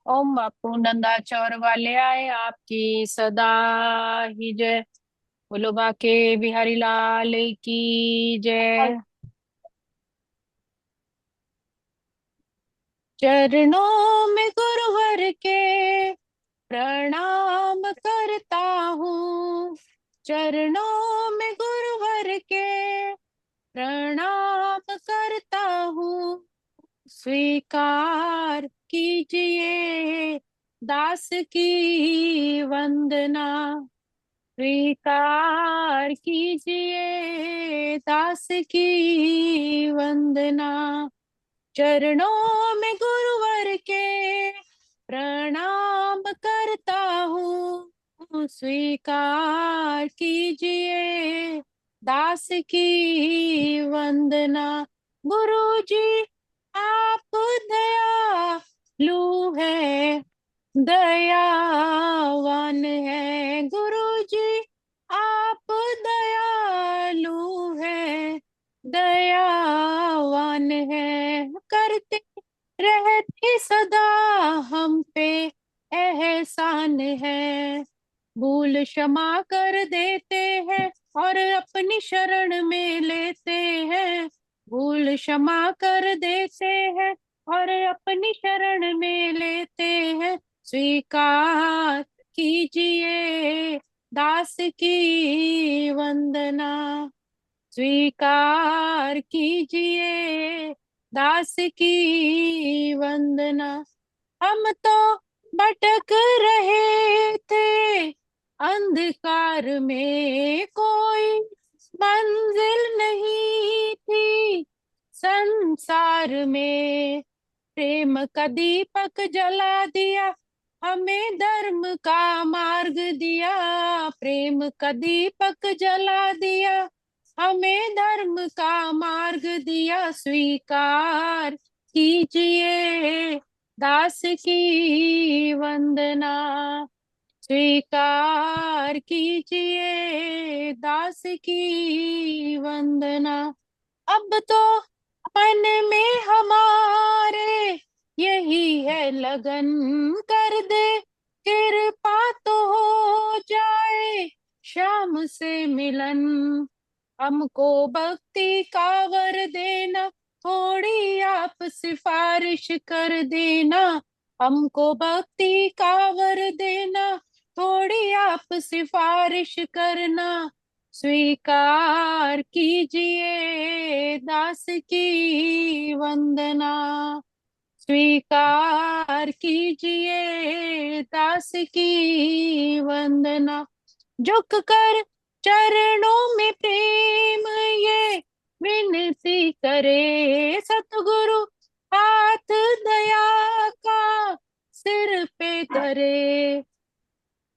ओम बापू नंदाचौर वाले आए आपकी सदा ही जय। बोलो बाके बिहारी लाल की जय। चरणों में गुरुवर के प्रणाम करता हूँ। चरणों में गुरुवर के प्रणाम करता हूँ। स्वीकार कीजिए दास की वंदना। स्वीकार कीजिए दास की वंदना। चरणों में गुरुवर के प्रणाम करता हूँ। स्वीकार कीजिए दास की वंदना। गुरु जी आप दयालु है, दयावान है। गुरु जी आप दयालु है, दयावान है। करते रहते सदा हम पे एहसान है। भूल क्षमा कर देते हैं और अपनी शरण में लेते हैं। भूल क्षमा कर देते हैं और अपनी शरण में लेते हैं। स्वीकार कीजिए दास की वंदना। स्वीकार कीजिए दास की वंदना। हम तो भटक रहे थे अंधकार में, कोई मंजिल नहीं थी संसार में। प्रेम का दीपक जला दिया, हमें धर्म का मार्ग दिया। प्रेम का दीपक जला दिया, हमें धर्म का मार्ग दिया। स्वीकार कीजिए दास की वंदना। स्वीकार कीजिए दास की वंदना। अब तो मन में हमारे यही है लगन, कर दे कृपा तो हो जाए शाम से मिलन। हमको भक्ति का वर देना, थोड़ी आप सिफारिश कर देना। हमको भक्ति का वर देना, थोड़ी आप सिफारिश करना। स्वीकार कीजिए दास की वंदना। स्वीकार कीजिए दास की वंदना। झुक कर चरणों में प्रेम ये विनती करे सतगुरु, हाथ दया का सिर पे धरे।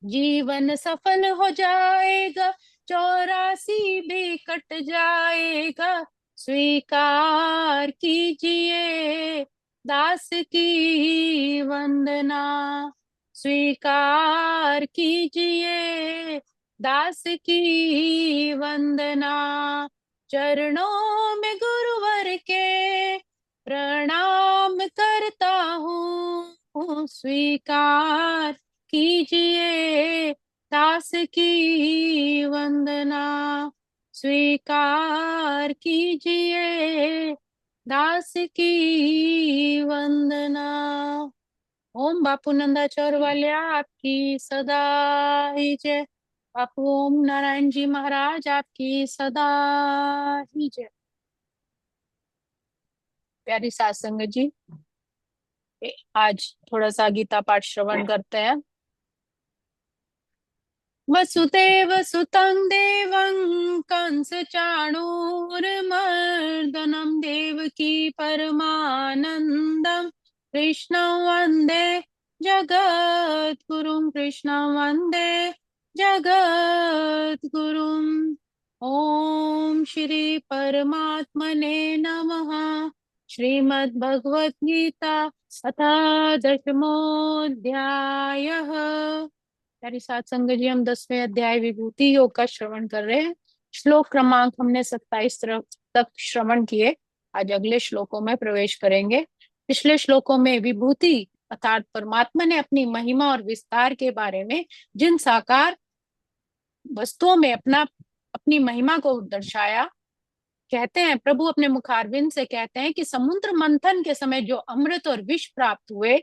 जीवन सफल हो जाएगा, 84 भी कट जाएगा। स्वीकार कीजिए दास की वंदना। स्वीकार कीजिए दास की वंदना। चरणों में गुरुवर के प्रणाम करता हूँ। स्वीकार कीजिए दास की वंदना। स्वीकार कीजिए दास की वंदना। ओम बापू नंदाचौर वालिया आपकी सदा ही जय। बापू ओम नारायण जी महाराज आपकी सदा ही जय। प्यारी सात संगत जी, आज थोड़ा सा गीता पाठ श्रवण करते हैं। वसुदेव सुतं देवं कंस चाणूरमर्दनं देवकी परमानंदं कृष्णं वन्दे जगद्गुरुं। कृष्णं वन्दे जगद्गुरुम्। ओम श्री परमात्मने नमः। श्रीमद् भगवत गीता अथ दशमोऽध्यायः। प्यारी सात संगत जी, हम 10वें अध्याय विभूति योग का श्रवण कर रहे हैं। श्लोक क्रमांक हमने 27 तक श्रवण किए। आज अगले श्लोकों में प्रवेश करेंगे। पिछले श्लोकों में विभूति अर्थात परमात्मा ने अपनी महिमा और विस्तार के बारे में जिन साकार वस्तुओं में अपनी महिमा को दर्शाया, कहते हैं प्रभु अपने मुखारविंद से कहते हैं कि समुद्र मंथन के समय जो अमृत और विष प्राप्त हुए,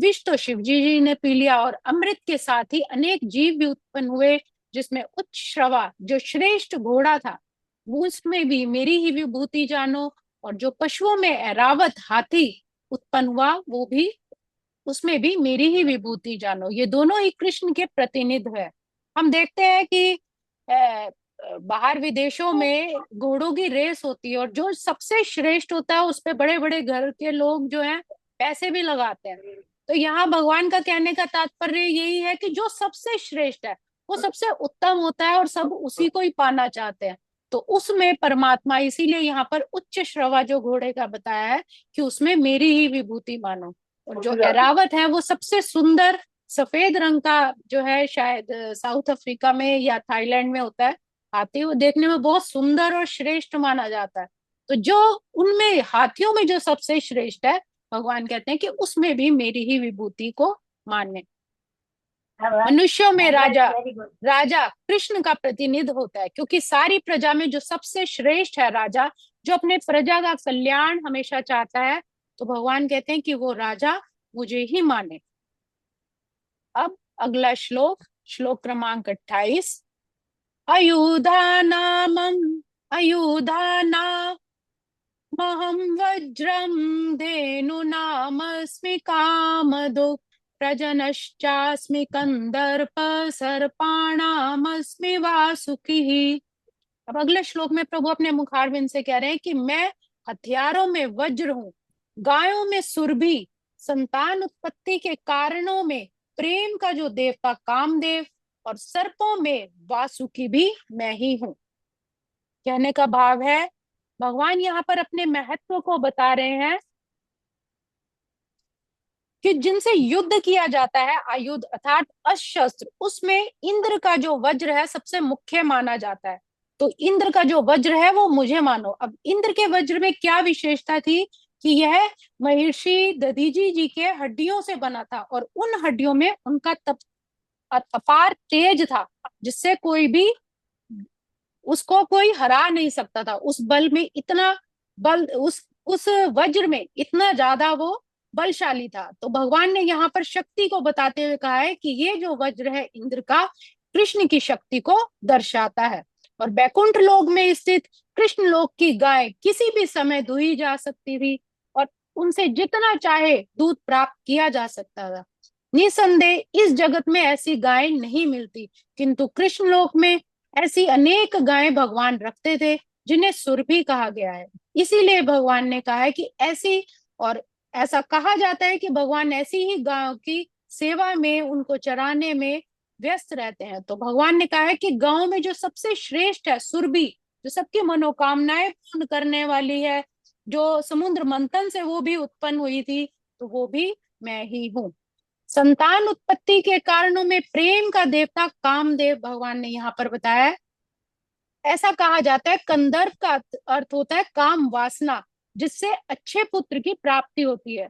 विष तो शिव जी ने पी लिया और अमृत के साथ ही अनेक जीव भी उत्पन्न हुए, जिसमें उच्च श्रवा जो श्रेष्ठ घोड़ा था उसमें भी मेरी ही विभूति जानो, और जो पशुओं में ऐरावत हाथी उत्पन्न हुआ वो भी उसमें भी मेरी ही विभूति जानो। ये दोनों ही कृष्ण के प्रतिनिधि है। हम देखते हैं कि बाहर विदेशों में घोड़ों की रेस होती है और जो सबसे श्रेष्ठ होता है उस पे बड़े बड़े घर के लोग जो हैं पैसे भी लगाते हैं। तो यहाँ भगवान का कहने का तात्पर्य यही है कि जो सबसे श्रेष्ठ है वो सबसे उत्तम होता है और सब उसी को ही पाना चाहते हैं। तो उसमें परमात्मा, इसीलिए यहाँ पर उच्च श्रवा जो घोड़े का बताया है कि उसमें मेरी ही विभूति मानो। और जो ऐरावत है वो सबसे सुंदर सफेद रंग का जो है, शायद साउथ अफ्रीका में या थाईलैंड में होता है हाथी, वो देखने में बहुत सुंदर और श्रेष्ठ माना जाता है। तो जो उनमें हाथियों में जो सबसे श्रेष्ठ है, भगवान कहते हैं कि उसमें भी मेरी ही विभूति को माने। मनुष्यों में राजा राजा कृष्ण का प्रतिनिधि होता है, क्योंकि सारी प्रजा में जो सबसे श्रेष्ठ है राजा, जो अपने प्रजा का कल्याण हमेशा चाहता है, तो भगवान कहते हैं कि वो राजा मुझे ही माने। अब अगला श्लोक, श्लोक क्रमांक 28। अयुधानामं अयुधानामहं वज्रं धेनुनामस्मि कामधुक् प्रजनश्चास्मि कंदर्प सर्पाणामस्मि वासुकिः। अब अगले श्लोक में प्रभु अपने मुखारविंद से कह रहे हैं कि मैं हथियारों में वज्र हूँ, गायों में सुरभि, संतान उत्पत्ति के कारणों में प्रेम का जो देवता कामदेव, और सर्पों में वासुकी भी मैं ही हूँ। कहने का भाव है भगवान यहाँ पर अपने महत्व को बता रहे हैं कि जिनसे युद्ध किया जाता है, आयुध अर्थात अस्त्र, उसमें इंद्र का जो वज्र है सबसे मुख्य माना जाता है। तो इंद्र का जो वज्र है वो मुझे मानो। अब इंद्र के वज्र में क्या विशेषता थी कि यह महर्षि दधीजी जी के हड्डियों से बना था और उन हड्डियों में उनका अपार तेज था, जिससे कोई भी उसको कोई हरा नहीं सकता था। उस बल में इतना बल, उस वज्र में इतना ज्यादा वो बलशाली था। तो भगवान ने यहाँ पर शक्ति को बताते हुए कहा है कि ये जो वज्र है इंद्र का, कृष्ण की शक्ति को दर्शाता है। और बैकुंठ लोक में स्थित कृष्ण लोक की गाय किसी भी समय दुही जा सकती थी और उनसे जितना चाहे दूध प्राप्त किया जा सकता था। निसंदेह इस जगत में ऐसी गाय नहीं मिलती, किंतु कृष्ण लोक में ऐसी अनेक गायें भगवान रखते थे जिन्हें सुरभि कहा गया है। इसीलिए भगवान ने कहा है कि ऐसी, और ऐसा कहा जाता है कि भगवान ऐसी ही गायों की सेवा में, उनको चराने में व्यस्त रहते हैं। तो भगवान ने कहा है कि गायों में जो सबसे श्रेष्ठ है सुरभि, जो सबकी मनोकामनाएं पूर्ण करने वाली है, जो समुद्र मंथन से वो भी उत्पन्न हुई थी, तो वो भी मैं ही हूँ। संतान उत्पत्ति के कारणों में प्रेम का देवता कामदेव भगवान ने यहाँ पर बताया है। ऐसा कहा जाता है कंदर्प का अर्थ होता है काम वासना, जिससे अच्छे पुत्र की प्राप्ति होती है।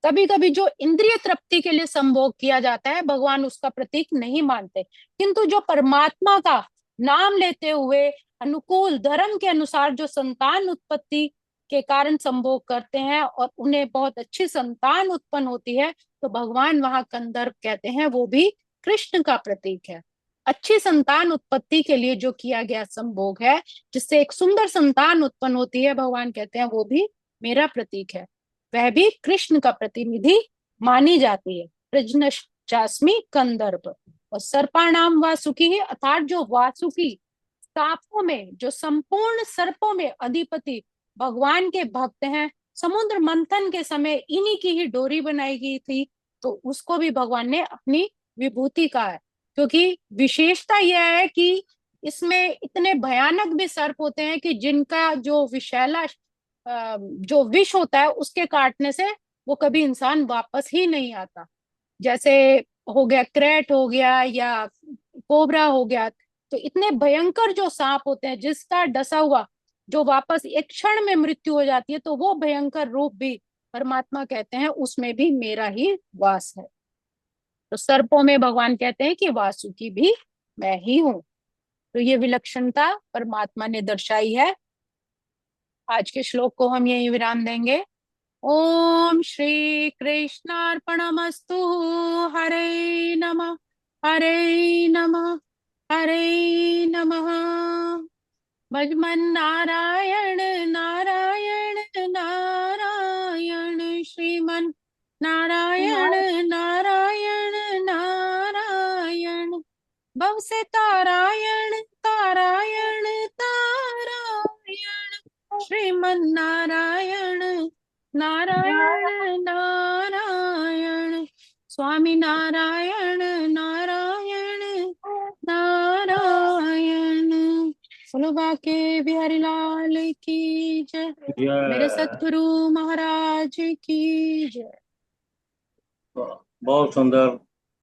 कभी कभी जो इंद्रिय तृप्ति के लिए संभोग किया जाता है भगवान उसका प्रतीक नहीं मानते, किंतु जो परमात्मा का नाम लेते हुए अनुकूल धर्म के अनुसार जो संतान उत्पत्ति के कारण संभोग करते हैं और उन्हें बहुत अच्छी संतान उत्पन्न होती है, तो भगवान वहां कंदर्प कहते हैं, वो भी कृष्ण का प्रतीक है। अच्छी संतान उत्पत्ति के लिए जो किया गया संभोग है, जिससे एक सुंदर संतान उत्पन्न होती है, भगवान कहते हैं वो भी मेरा प्रतीक है, वह भी कृष्ण का प्रतिनिधि मानी जाती है। प्रजनश्चास्मि कंदर्प। और सर्पाणाम वासुकी, अर्थात जो वासुकी सांपों में, जो संपूर्ण सर्पों में अधिपति भगवान के भक्त हैं, समुद्र मंथन के समय इन्हीं की ही डोरी बनाई गई थी, तो उसको भी भगवान ने अपनी विभूति कहा है। क्योंकि विशेषता यह है कि इसमें इतने भयानक भी सर्प होते हैं कि जिनका जो विषैला जो विष होता है उसके काटने से वो कभी इंसान वापस ही नहीं आता। जैसे हो गया क्रेट हो गया या कोबरा हो गया, तो इतने भयंकर जो सांप होते हैं जिसका डसा हुआ जो वापस एक क्षण में मृत्यु हो जाती है, तो वो भयंकर रूप भी परमात्मा कहते हैं उसमें भी मेरा ही वास है। तो सर्पों में भगवान कहते हैं कि वासुकी भी मैं ही हूं। तो ये विलक्षणता परमात्मा ने दर्शाई है। आज के श्लोक को हम यही विराम देंगे। ओम श्री कृष्णार्पणमस्तु। हरे नमः। हरे नमः। हरे नमः। भजमन नारायण नारायण नारायण श्रीमन नारायण नारायण नारायण भव से तारायण तारायण तारायण श्रीमन नारायण नारायण नारायण स्वामी नारायण नारायण नारायण। बोलो बाके बिहारी लाल की जय। मेरे जय। सतगुरु महाराज की जय। बहुत सुंदर।